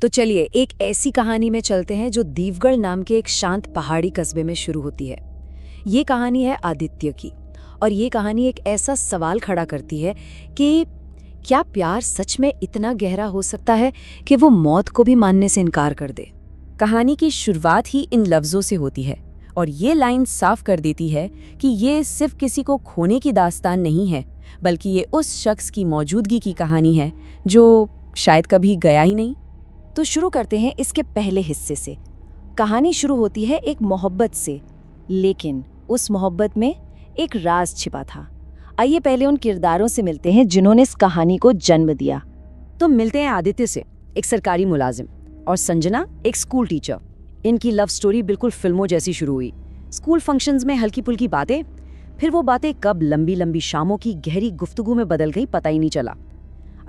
तो चलिए एक ऐसी कहानी में चलते हैं जो दीवगढ़ नाम के एक शांत पहाड़ी कस्बे में शुरू होती है। ये कहानी है आदित्य की, और ये कहानी एक ऐसा सवाल खड़ा करती है कि क्या प्यार सच में इतना गहरा हो सकता है कि वो मौत को भी मानने से इनकार कर दे। कहानी की शुरुआत ही इन लफ्जों से होती है, और ये लाइन साफ कर देती है कि ये सिर्फ किसी को खोने की दास्तान नहीं है, बल्कि ये उस शख्स की मौजूदगी की कहानी है जो शायद कभी गया ही नहीं। तो शुरू करते हैं इसके पहले हिस्से से। कहानी शुरू होती है एक मोहब्बत से, लेकिन उस मोहब्बत में एक राज छिपा था। आइए पहले उन किरदारों से मिलते हैं जिन्होंने इस कहानी को जन्म दिया। तो मिलते हैं आदित्य से, एक सरकारी मुलाजिम, और संजना, एक स्कूल टीचर। इनकी लव स्टोरी बिल्कुल फिल्मों जैसी शुरू हुई। स्कूल फंक्शंस में हल्की फुल्की बातें, फिर वो बातें कब लंबी लंबी शामों की गहरी गुफ्तगू में बदल गई पता ही नहीं चला।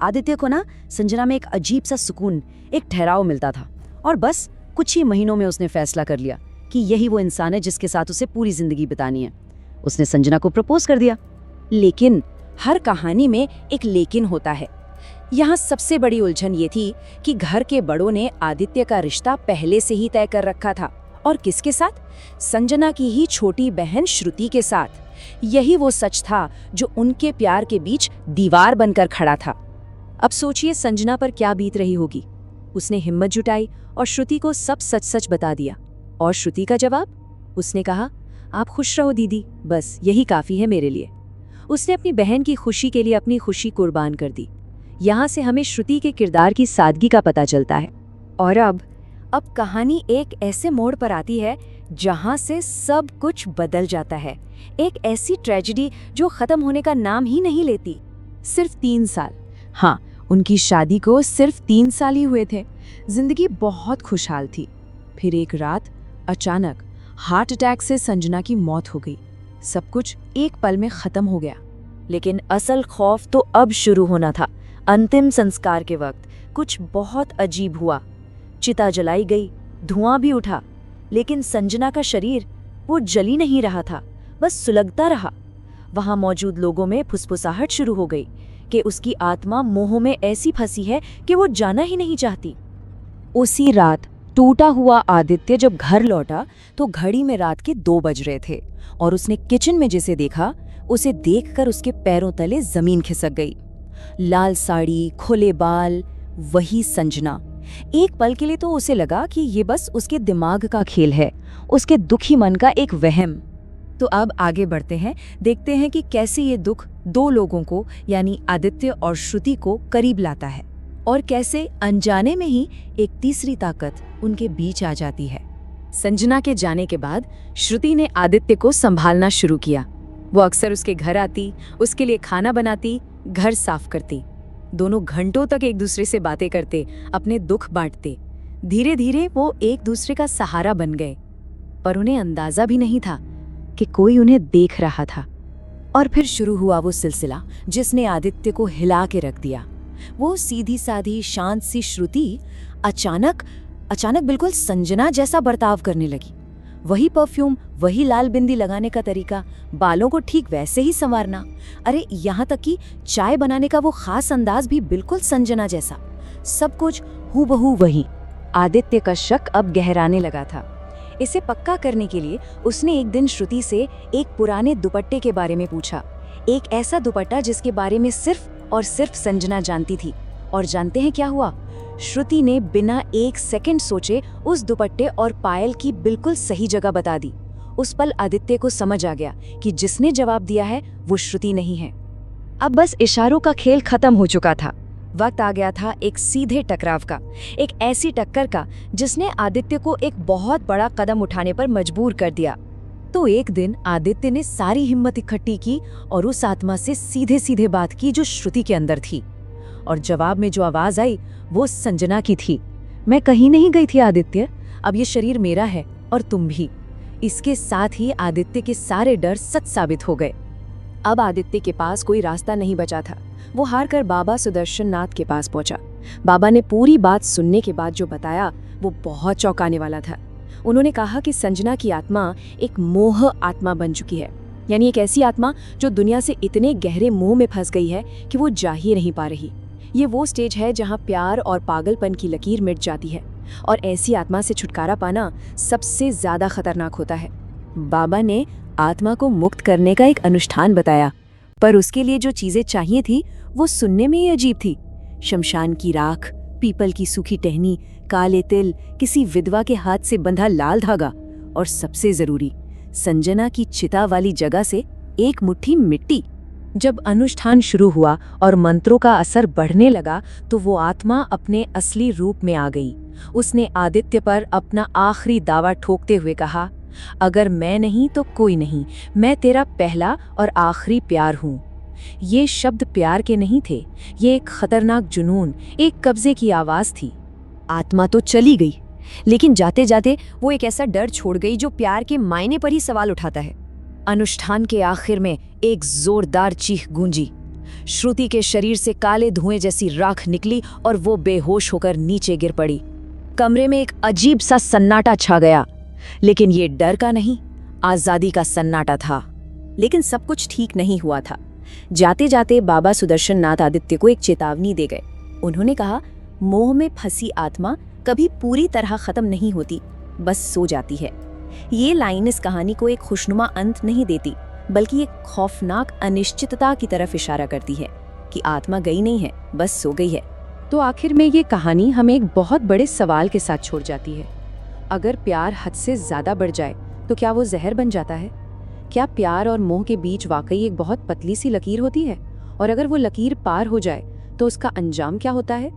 आदित्य को ना संजना में एक अजीब सा सुकून, एक ठहराव मिलता था, और बस कुछ ही महीनों में उसने फैसला कर लिया कि यही वो इंसान है जिसके साथ उसे पूरी जिंदगी बितानी है। उसने संजना को प्रपोज कर दिया। लेकिन हर कहानी में एक लेकिन होता है। यहाँ सबसे बड़ी उलझन ये थी कि घर के बड़ों ने आदित्य का रिश्ता पहले से ही तय कर रखा था, और किसके साथ? संजना की ही छोटी बहन श्रुति के साथ। यही वो सच था जो उनके प्यार के बीच दीवार बनकर खड़ा था। अब सोचिए संजना पर क्या बीत रही होगी। उसने हिम्मत जुटाई और श्रुति को सब सच सच बता दिया। और श्रुति का जवाब? उसने कहा, आप खुश रहो दीदी, बस यही काफी है मेरे लिए। उसने अपनी बहन की खुशी के लिए अपनी खुशी कुर्बान कर दी। यहाँ से हमें श्रुति के किरदार की सादगी का पता चलता है। और अब कहानी एक ऐसे मोड़ पर आती है जहाँ से सब कुछ बदल जाता है। एक ऐसी ट्रेजेडी जो खत्म होने का नाम ही नहीं लेती। सिर्फ 3 साल, हाँ, उनकी शादी को सिर्फ 3 साल ही हुए थे। जिंदगी बहुत खुशहाल थी। फिर एक रात अचानक हार्ट अटैक से संजना की मौत हो गई। सब कुछ एक पल में खत्म हो गया। लेकिन असल खौफ तो अब शुरू होना था। अंतिम संस्कार के वक्त कुछ बहुत अजीब हुआ। चिता जलाई गई, धुआं भी उठा, लेकिन संजना का शरीर वो जली नहीं रहा था, बस सुलगता रहा। वहां मौजूद लोगों में फुसफुसाहट शुरू हो गई कि उसकी आत्मा मोह में ऐसी फंसी है कि वो जाना ही नहीं चाहती। उसी रात टूटा हुआ आदित्य जब घर लौटा तो घड़ी में रात के 2 बज रहे थे, और उसने किचन में जिसे देखा उसे देखकर उसके पैरों तले जमीन खिसक गई। लाल साड़ी, खुले बाल, वही संजना। एक पल के लिए तो उसे लगा कि ये बस उसके दिमाग का खेल है, उसके दुखी मन का एक वहम। तो अब आगे बढ़ते हैं, देखते हैं कि कैसे ये दुख 2 लोगों को, यानी आदित्य और श्रुति को करीब लाता है, और कैसे अनजाने में ही एक तीसरी ताकत उनके बीच आ जाती है। संजना के जाने के बाद श्रुति ने आदित्य को संभालना शुरू किया। वो अक्सर उसके घर आती, उसके लिए खाना बनाती, घर साफ करती। दोनों घंटों तक एक दूसरे से बातें करते, अपने दुख बांटते। धीरे धीरे वो एक दूसरे का सहारा बन गए, पर उन्हें अंदाजा भी नहीं था कि कोई उन्हें देख रहा था। और फिर शुरू हुआ वो सिलसिला जिसने आदित्य को हिला के रख दिया। वो सीधी साधी शांत सी श्रुति अचानक बिल्कुल संजना जैसा बर्ताव करने लगी। वही परफ्यूम, वही लाल बिंदी लगाने का तरीका, बालों को ठीक वैसे ही संवारना, अरे यहाँ तक कि चाय बनाने का वो खास अंदाज भी बिल्कुल संजना जैसा। सब कुछ हूबहू वही। आदित्य का शक अब गहराने लगा था। इसे पक्का करने के लिए उसने एक दिन श्रुति से एक पुराने दुपट्टे के बारे में पूछा। एक ऐसा दुपट्टा जिसके बारे में सिर्फ और सिर्फ संजना जानती थी। और जानते हैं क्या हुआ? श्रुति ने बिना एक सेकंड सोचे उस दुपट्टे और पायल की बिल्कुल सही जगह बता दी। उस पल आदित्य को समझ आ गया कि जिसने जवाब दिया है वो श्रुति नहीं है। अब बस इशारों का खेल खत्म हो चुका था। वक्त आ गया था एक सीधे टकराव का, एक ऐसी टक्कर का जिसने आदित्य को एक बहुत बड़ा कदम उठाने पर मजबूर कर दिया। तो एक दिन आदित्य ने सारी हिम्मत इकट्ठी की और उस आत्मा से सीधे सीधे बात की जो श्रुति के अंदर थी। और जवाब में जो आवाज आई वो संजना की थी। मैं कहीं नहीं गई थी आदित्य, अब ये शरीर मेरा है और तुम भी। इसके साथ ही आदित्य के सारे डर सच साबित हो गए। अब आदित्य के पास कोई रास्ता नहीं बचा था। वो हार कर बाबा सुदर्शन नाथ के पास पहुंचा। बाबा ने पूरी बात सुनने के बाद जो बताया वो बहुत चौंकाने वाला था। उन्होंने कहा कि संजना की आत्मा एक मोह आत्मा बन चुकी है, यानी एक ऐसी आत्मा जो दुनिया से इतने गहरे मोह में फंस गई है कि वो जा ही नहीं पा रही। ये वो स्टेज है जहाँ प्यार और पागलपन की लकीर मिट जाती है, और ऐसी आत्मा से छुटकारा पाना सबसे ज़्यादा खतरनाक होता है। बाबा ने आत्मा को मुक्त करने का एक अनुष्ठान बताया, पर उसके लिए जो चीजें चाहिए थी वो सुनने में ही अजीब थी। शमशान की राख, पीपल की सूखी टहनी, काले तिल, किसी विधवा के हाथ से बंधा लाल धागा, और सबसे जरूरी, संजना की चिता वाली जगह से एक मुट्ठी मिट्टी। जब अनुष्ठान शुरू हुआ और मंत्रों का असर बढ़ने लगा तो वो आत्मा अपने असली रूप में आ गई। उसने आदित्य पर अपना आखिरी दावा ठोकते हुए कहा, अगर मैं नहीं तो कोई नहीं, मैं तेरा पहला और आखिरी प्यार हूँ। ये शब्द प्यार के नहीं थे, ये एक खतरनाक जुनून, एक कब्जे की आवाज थी। आत्मा तो चली गई, लेकिन जाते जाते वो एक ऐसा डर छोड़ गई जो प्यार के मायने पर ही सवाल उठाता है। अनुष्ठान के आखिर में एक जोरदार चीख गूंजी। श्रुति के शरीर से काले धुएं जैसी राख निकली और वो बेहोश होकर नीचे गिर पड़ी। कमरे में एक अजीब सा सन्नाटा छा गया, लेकिन ये डर का नहीं, आजादी का सन्नाटा था। लेकिन सब कुछ ठीक नहीं हुआ था। जाते जाते बाबा सुदर्शन नाथ आदित्य को एक चेतावनी दे गए। उन्होंने कहा, मोह में फंसी आत्मा कभी पूरी तरह खत्म नहीं होती, बस सो जाती है। ये लाइन इस कहानी को एक खुशनुमा अंत नहीं देती, बल्कि एक खौफनाक अनिश्चितता की तरफ इशारा करती है कि आत्मा गई नहीं है, बस सो गई है। तो आखिर में ये कहानी हमें एक बहुत बड़े सवाल के साथ छोड़ जाती है। अगर प्यार हद से ज्यादा बढ़ जाए तो क्या वो जहर बन जाता है? क्या प्यार और मोह के बीच वाकई एक बहुत पतली सी लकीर होती है? और अगर वो लकीर पार हो जाए तो उसका अंजाम क्या होता है?